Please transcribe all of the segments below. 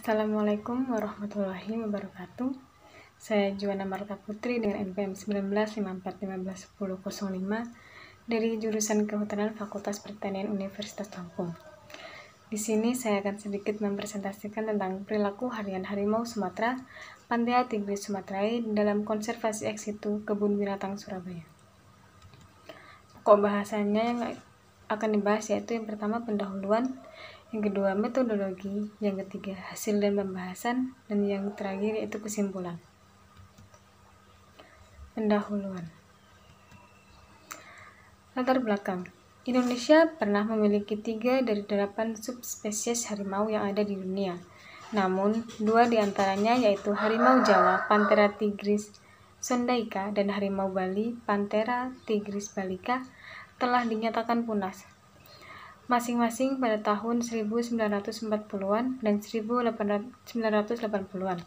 Assalamualaikum warahmatullahi wabarakatuh. Saya Juwana Marta Putri dengan NPM 1954151005 dari jurusan Kehutanan Fakultas Pertanian Universitas Lampung. Di sini saya akan sedikit mempresentasikan tentang perilaku harian harimau Sumatera, Panthera tigris sumatrae dalam konservasi ex situ Kebun Binatang Surabaya. Pokok bahasanya yang akan dibahas yaitu yang pertama pendahuluan, yang kedua metodologi, yang ketiga hasil dan pembahasan, dan yang terakhir yaitu kesimpulan. Pendahuluan. Latar belakang. Indonesia pernah memiliki 3 dari 8 subspesies harimau yang ada di dunia. Namun, 2 di antaranya yaitu harimau Jawa Panthera tigris sondaica dan harimau Bali Panthera tigris balicca telah dinyatakan punah, masing-masing pada tahun 1940-an dan 1980-an.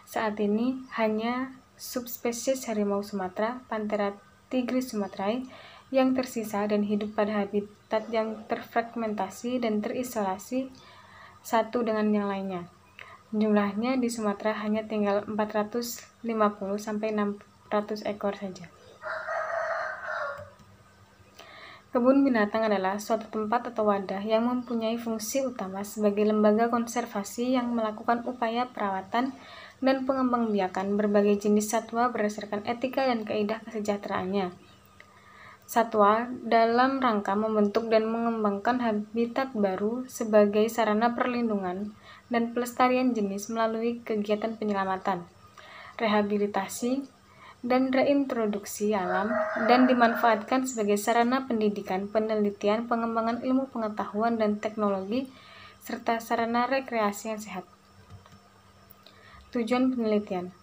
Saat ini hanya subspesies harimau Sumatera, Panthera tigris sumatrae, yang tersisa dan hidup pada habitat yang terfragmentasi dan terisolasi satu dengan yang lainnya. Jumlahnya di Sumatera hanya tinggal 450-600 ekor saja. Kebun binatang adalah suatu tempat atau wadah yang mempunyai fungsi utama sebagai lembaga konservasi yang melakukan upaya perawatan dan pengembangbiakan berbagai jenis satwa berdasarkan etika dan kaidah kesejahteraannya. Satwa dalam rangka membentuk dan mengembangkan habitat baru sebagai sarana perlindungan dan pelestarian jenis melalui kegiatan penyelamatan, rehabilitasi, dan reintroduksi alam, dan dimanfaatkan sebagai sarana pendidikan, penelitian, pengembangan ilmu pengetahuan dan teknologi, serta sarana rekreasi yang sehat. Tujuan penelitian.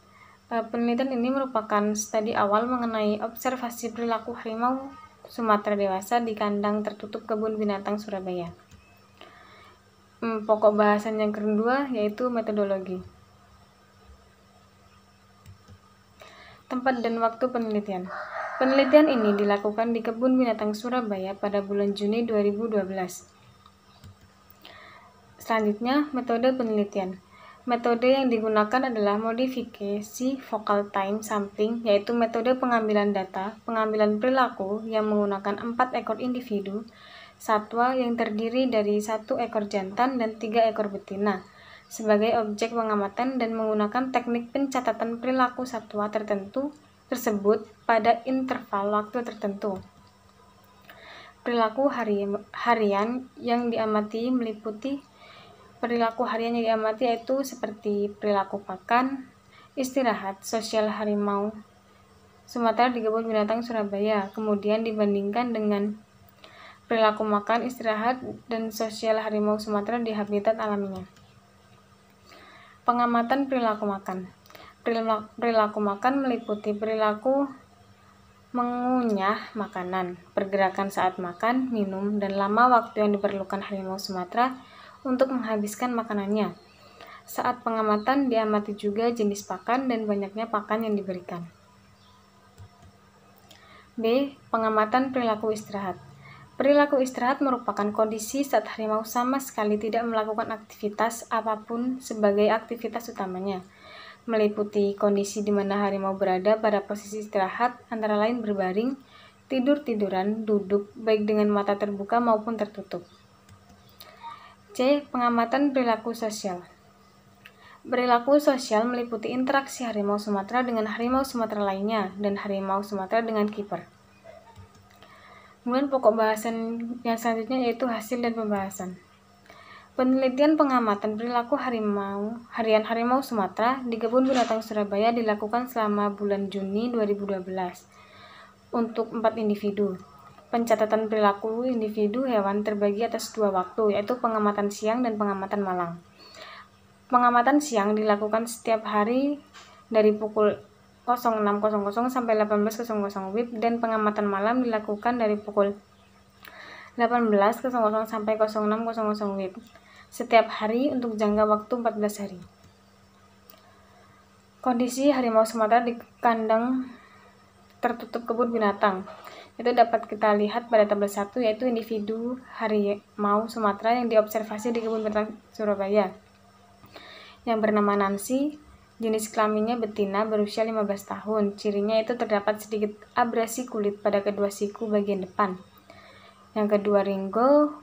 Penelitian ini merupakan studi awal mengenai observasi perilaku harimau Sumatera dewasa di kandang tertutup Kebun Binatang Surabaya. Pokok bahasan yang kedua yaitu metodologi. Tempat dan waktu penelitian. Penelitian ini dilakukan di Kebun Binatang Surabaya pada bulan Juni 2012. Selanjutnya, metode penelitian. Metode yang digunakan adalah modifikasi focal time sampling, yaitu metode pengambilan data, pengambilan perilaku yang menggunakan 4 ekor individu satwa yang terdiri dari 1 ekor jantan dan 3 ekor betina sebagai objek pengamatan dan menggunakan teknik pencatatan perilaku satwa tersebut pada interval waktu tertentu. Perilaku harian yang diamati meliputi perilaku harian yang diamati yaitu seperti perilaku makan, istirahat, sosial harimau Sumatera di Kebun Binatang Surabaya, kemudian dibandingkan dengan perilaku makan, istirahat, dan sosial harimau Sumatera di habitat alaminya. Pengamatan perilaku makan. Perilaku makan meliputi perilaku mengunyah makanan, pergerakan saat makan, minum, dan lama waktu yang diperlukan harimau Sumatera untuk menghabiskan makanannya. Saat pengamatan diamati juga jenis pakan dan banyaknya pakan yang diberikan. B. Pengamatan perilaku istirahat. Perilaku istirahat merupakan kondisi saat harimau sama sekali tidak melakukan aktivitas apapun sebagai aktivitas utamanya, meliputi kondisi di mana harimau berada pada posisi istirahat antara lain berbaring, tidur-tiduran, duduk, baik dengan mata terbuka maupun tertutup. C. Pengamatan perilaku sosial. Perilaku sosial meliputi interaksi harimau Sumatera dengan harimau Sumatera lainnya dan harimau Sumatera dengan kiper. Kemudian pokok bahasan yang selanjutnya yaitu hasil dan pembahasan. Penelitian pengamatan perilaku harian harimau Sumatera di Kebun Binatang Surabaya dilakukan selama bulan Juni 2012 untuk 4 individu. Pencatatan perilaku individu hewan terbagi atas 2 waktu, yaitu pengamatan siang dan pengamatan malam. Pengamatan siang dilakukan setiap hari dari pukul 06.00 sampai 18.00 WIB, dan pengamatan malam dilakukan dari pukul 18.00 sampai 06.00 WIB setiap hari untuk jangka waktu 14 hari. Kondisi harimau Sumatera di kandang tertutup kebun binatang itu dapat kita lihat pada tabel 1, yaitu individu harimau Sumatera yang diobservasi di Kebun Binatang Surabaya. yang bernama Nancy. Jenis kelaminnya betina, berusia 15 tahun. Cirinya itu terdapat sedikit abrasi kulit pada kedua siku bagian depan. Yang kedua Ringo,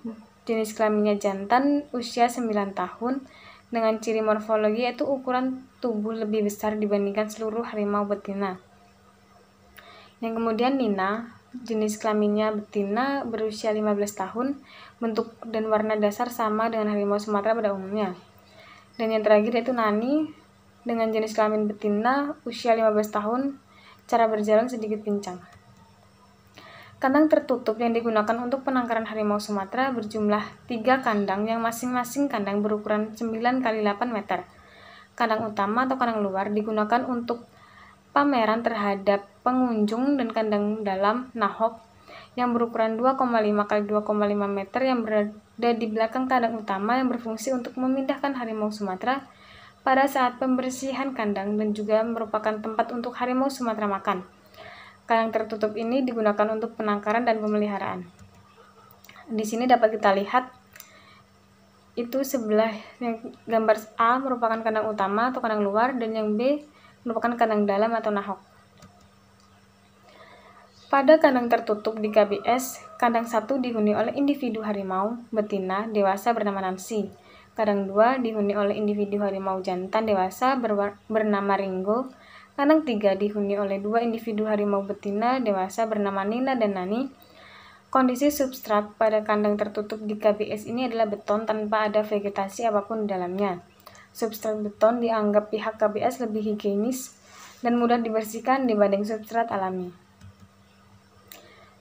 jenis kelaminnya jantan, usia 9 tahun, dengan ciri morfologi yaitu ukuran tubuh lebih besar dibandingkan seluruh harimau betina. Yang kemudian Nina, jenis kelaminnya betina, berusia 15 tahun, bentuk dan warna dasar sama dengan harimau Sumatera pada umumnya. Dan yang terakhir yaitu Nani, dengan jenis kelamin betina, usia 15 tahun, cara berjalan sedikit pincang. Kandang tertutup yang digunakan untuk penangkaran harimau Sumatera berjumlah 3 kandang yang masing-masing kandang berukuran 9 x 8 meter. Kandang utama atau kandang luar digunakan untuk pameran terhadap pengunjung dan kandang dalam nahok yang berukuran 2,5 x 2,5 meter yang berada di belakang kandang utama yang berfungsi untuk memindahkan harimau Sumatera pada saat pembersihan kandang dan juga merupakan tempat untuk harimau Sumatera makan. Kandang tertutup ini digunakan untuk penangkaran dan pemeliharaan. Di sini dapat kita lihat itu sebelah yang gambar A merupakan kandang utama atau kandang luar dan yang B merupakan kandang dalam atau nahok. Pada kandang tertutup di KBS, kandang 1 dihuni oleh individu harimau betina dewasa bernama Nancy. Kandang 2 dihuni oleh individu harimau jantan dewasa bernama Ringo. Kandang 3 dihuni oleh 2 individu harimau betina dewasa bernama Nina dan Nani. Kondisi substrat pada kandang tertutup di KBS ini adalah beton tanpa ada vegetasi apapun di dalamnya. Substrat beton dianggap pihak KBS lebih higienis dan mudah dibersihkan dibanding substrat alami.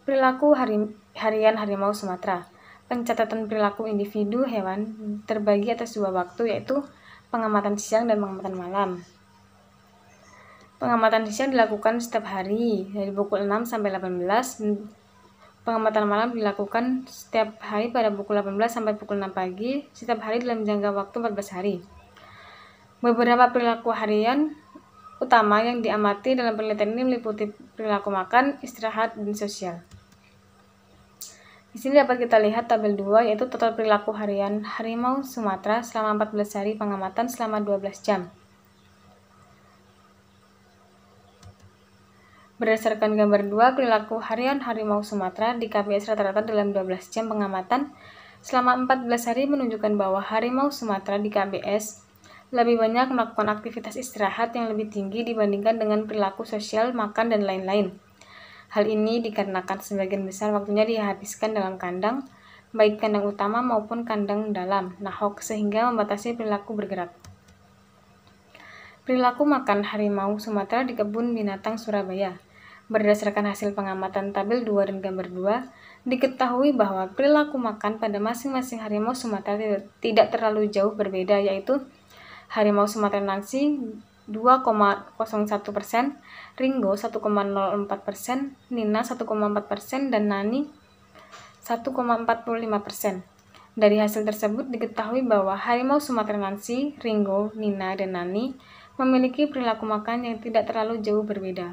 Perilaku harian harimau Sumatera. Pencatatan perilaku individu hewan terbagi atas 2 waktu, yaitu pengamatan siang dan pengamatan malam. Pengamatan siang dilakukan setiap hari dari pukul 6 sampai 18. Pengamatan malam dilakukan setiap hari pada pukul 18 sampai pukul 6 pagi, setiap hari dalam jangka waktu 14 hari. Beberapa perilaku harian utama yang diamati dalam penelitian ini meliputi perilaku makan, istirahat, dan sosial. Di sini dapat kita lihat tabel 2, yaitu total perilaku harian harimau Sumatera selama 14 hari pengamatan selama 12 jam. Berdasarkan gambar 2, perilaku harian harimau Sumatera di KBS rata-rata dalam 12 jam pengamatan selama 14 hari menunjukkan bahwa harimau Sumatera di KBS lebih banyak melakukan aktivitas istirahat yang lebih tinggi dibandingkan dengan perilaku sosial, makan, dan lain-lain. Hal ini dikarenakan sebagian besar waktunya dihabiskan dalam kandang, baik kandang utama maupun kandang dalam nahok, sehingga membatasi perilaku bergerak. Perilaku makan harimau Sumatera di Kebun Binatang Surabaya. Berdasarkan hasil pengamatan tabel 2 dan gambar 2, diketahui bahwa perilaku makan pada masing-masing harimau Sumatera tidak terlalu jauh berbeda, yaitu harimau Sumatera Nancy 2,01%, Ringo 1,04%, Nina 1,4%, dan Nani 1,45%. Dari hasil tersebut diketahui bahwa harimau Sumatera Nancy, Ringo, Nina, dan Nani memiliki perilaku makan yang tidak terlalu jauh berbeda.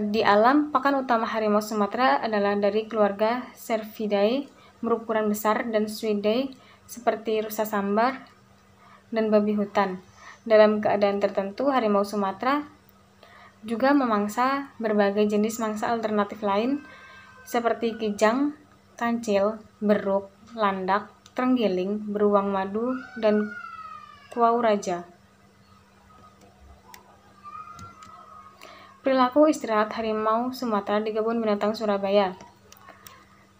Di alam, pakan utama harimau Sumatera adalah dari keluarga Cervidae berukuran besar dan Suidae seperti rusa sambar dan babi hutan. Dalam keadaan tertentu, harimau Sumatera juga memangsa berbagai jenis mangsa alternatif lain seperti kijang, kancil, beruk, landak, terenggiling, beruang madu, dan kuau raja. Perilaku istirahat harimau Sumatera di Kebun Binatang Surabaya.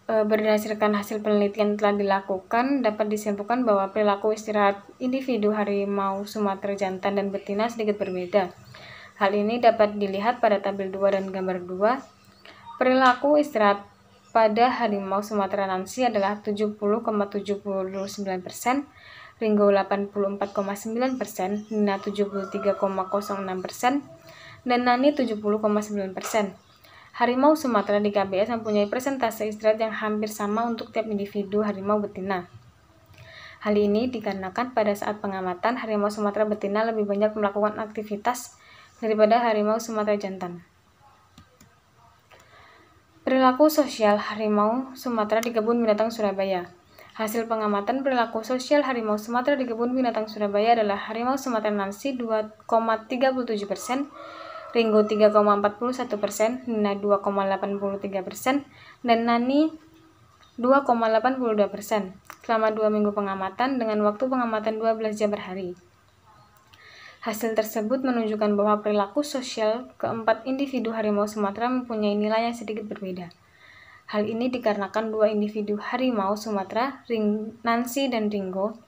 Berdasarkan hasil penelitian telah dilakukan, dapat disimpulkan bahwa perilaku istirahat individu harimau Sumatera jantan dan betina sedikit berbeda. Hal ini dapat dilihat pada tabel 2 dan gambar 2. Perilaku istirahat pada harimau Sumatera Nancy adalah 70,79%, Ringo 84,9%, Nina 73,06%, dan Nani 70,9%. Harimau Sumatera di KBS mempunyai persentase istirahat yang hampir sama untuk tiap individu harimau betina. Hal ini dikarenakan pada saat pengamatan, harimau Sumatera betina lebih banyak melakukan aktivitas daripada harimau Sumatera jantan. Perilaku sosial harimau Sumatera di Kebun Binatang Surabaya. Hasil pengamatan perilaku sosial harimau Sumatera di Kebun Binatang Surabaya adalah harimau Sumatera Nancy 2,37%, Ringo 3,41%, Nina 2,83%, dan Nani 2,82% selama 2 minggu pengamatan dengan waktu pengamatan 12 jam per hari. Hasil tersebut menunjukkan bahwa perilaku sosial keempat individu harimau Sumatera mempunyai nilai yang sedikit berbeda. Hal ini dikarenakan dua individu harimau Sumatera, Nancy dan Ringo,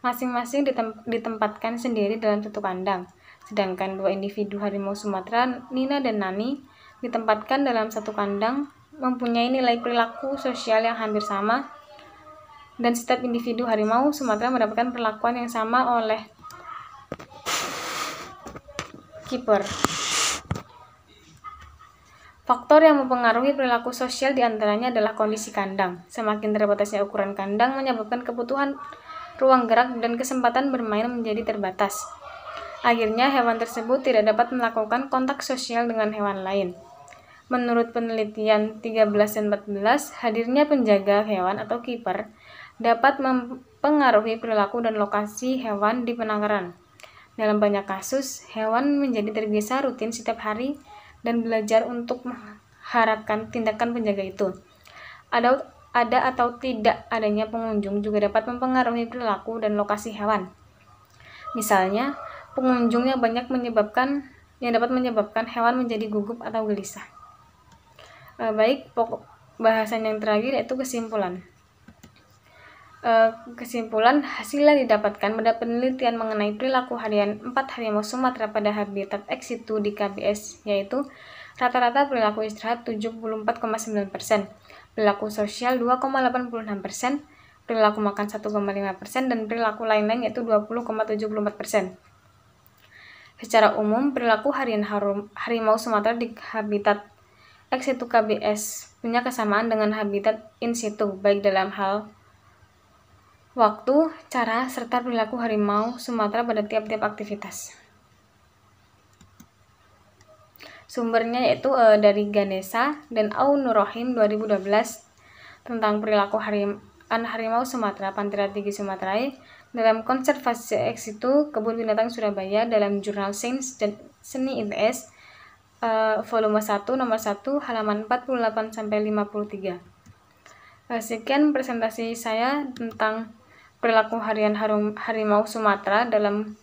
masing-masing ditempatkan sendiri dalam satu kandang, sedangkan dua individu harimau Sumatera, Nina dan Nani, ditempatkan dalam satu kandang, mempunyai nilai perilaku sosial yang hampir sama, dan setiap individu harimau Sumatera mendapatkan perlakuan yang sama oleh kiper. Faktor yang mempengaruhi perilaku sosial diantaranya adalah kondisi kandang. Semakin terbatasnya ukuran kandang menyebabkan kebutuhan ruang gerak dan kesempatan bermain menjadi terbatas. Akhirnya hewan tersebut tidak dapat melakukan kontak sosial dengan hewan lain. Menurut penelitian 13 dan 14, hadirnya penjaga hewan atau kiper dapat mempengaruhi perilaku dan lokasi hewan di penangkaran. Dalam banyak kasus, hewan menjadi terbiasa rutin setiap hari dan belajar untuk mengharapkan tindakan penjaga itu. Ada atau tidak adanya pengunjung juga dapat mempengaruhi perilaku dan lokasi hewan. Misalnya, pengunjung yang banyak dapat menyebabkan hewan menjadi gugup atau gelisah. Baik, pokok bahasan yang terakhir yaitu kesimpulan. Kesimpulan hasil yang didapatkan pada penelitian mengenai perilaku harian 4 harimau Sumatera pada habitat ex situ di KBS, yaitu rata-rata perilaku istirahat 74,9%, perilaku sosial 2,86%, perilaku makan 1,5%, dan perilaku lain-lain yaitu 20,74%. Secara umum, perilaku harian harimau Sumatera di habitat ex situ KBS punya kesamaan dengan habitat in situ, baik dalam hal waktu, cara, serta perilaku harimau Sumatera pada tiap-tiap aktivitas. Sumbernya yaitu dari Ganesha dan Aunurohim 2012 tentang perilaku harimau Sumatera Panthera tigris sumatrae dalam konservasi ex situ Kebun Binatang Surabaya dalam jurnal Sains dan Seni ITS volume 1 nomor 1 halaman 48-53. Sekian presentasi saya tentang perilaku harian harimau Sumatera dalam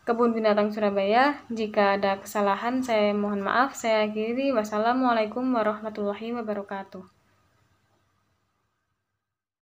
Kebun Binatang Surabaya. Jika ada kesalahan, saya mohon maaf. Saya akhiri. Wassalamualaikum warahmatullahi wabarakatuh.